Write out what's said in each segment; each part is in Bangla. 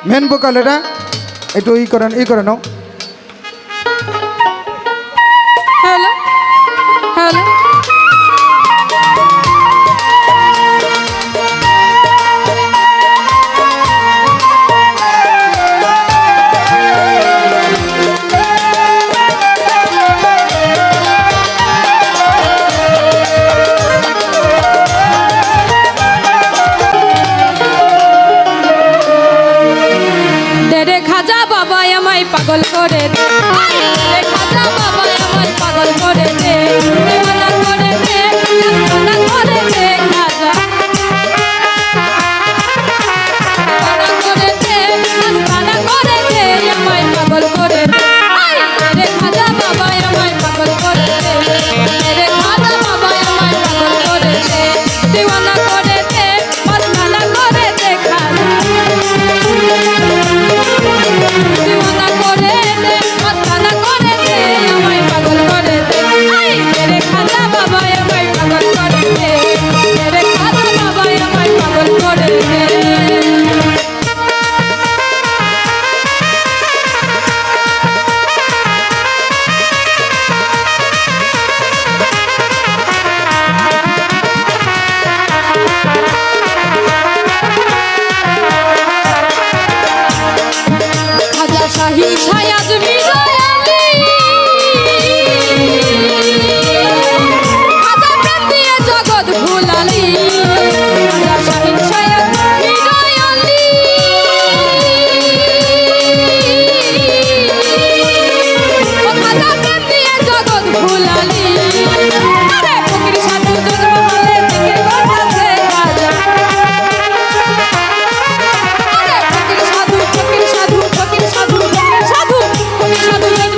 মেন ভোকাল এটা একটু ই করে নাও। হ্যালো হ্যালো পাগল করে দে খাজা বাবা আমায় পাগল করে দে দিওয়ানা করে দে দিওয়ানা করে দে খাজা করে দে আস্তানা করে দে আমায় পাগল করে দে রে খাজা বাবা আমায় পাগল করে দে রে খাজা বাবা আমায় পাগল করে দে দিওয়ানা করে দে আস্তানা করে দে খাজা দিওয়ানা করে দে আস্তানা করে দে আমায় পাগল করে দে রে খাজা বাবা আমায় পাগল করে দে রে খাজা বাবা আমায় পাগল করে দে শাহী ছায়াজ মিরায়ালি খাজা প্রেম দিয়ে জগৎ ভুলালি শাহী ছায়াজ মিরায়ালি খাজা প্রেম দিয়ে জগৎ ভুলালি আরে ফকির সাধু জন্ম হলে জিকির করতেছে খাজা আরে ফকির সাধু ফকির সাধু ফকির সাধু সাধু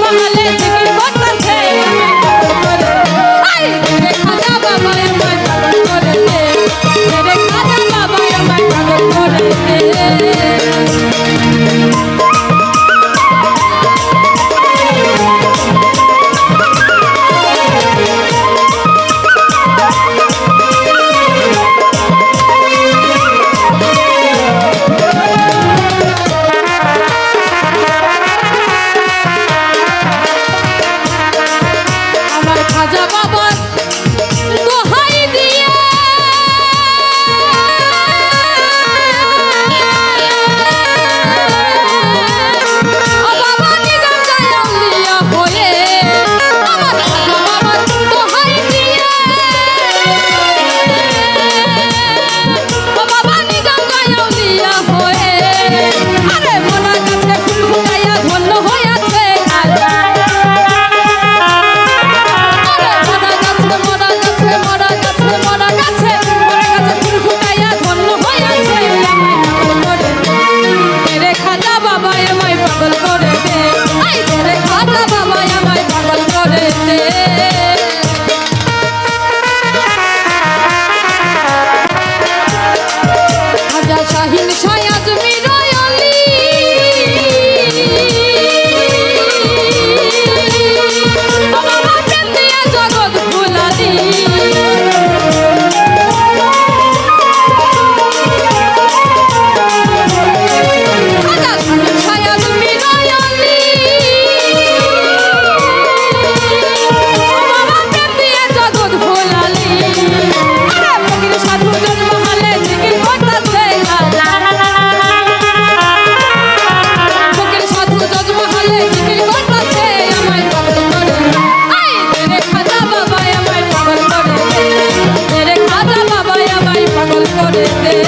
মহলে জিকির করতেছে আই রে খাজা বাবা আমায় পাগল করে দে রে খাজা বাবা আমায় পাগল করে দে খাজা বাবার দোহাই দিয়ে ও বাবা নিজাম গায়াউলিয়া হয়ে আমার খাজা বাবার দোহাই দিয়ে ও বাবা নিজাম গায়াউলিয়া হয়ে আরে মোনার কাছে ফুল ফুটাইয়া ধন্য হইয়াছে খাজা খাজা বাবা আমায় পাগল করে দে আই রে খাজা বাবা আমায় পাগল করে দে খাজা শাহীন ছায়াজ মিরায়ালি বাবা প্রেম দিয়ে জগৎ ভুলালি করে দে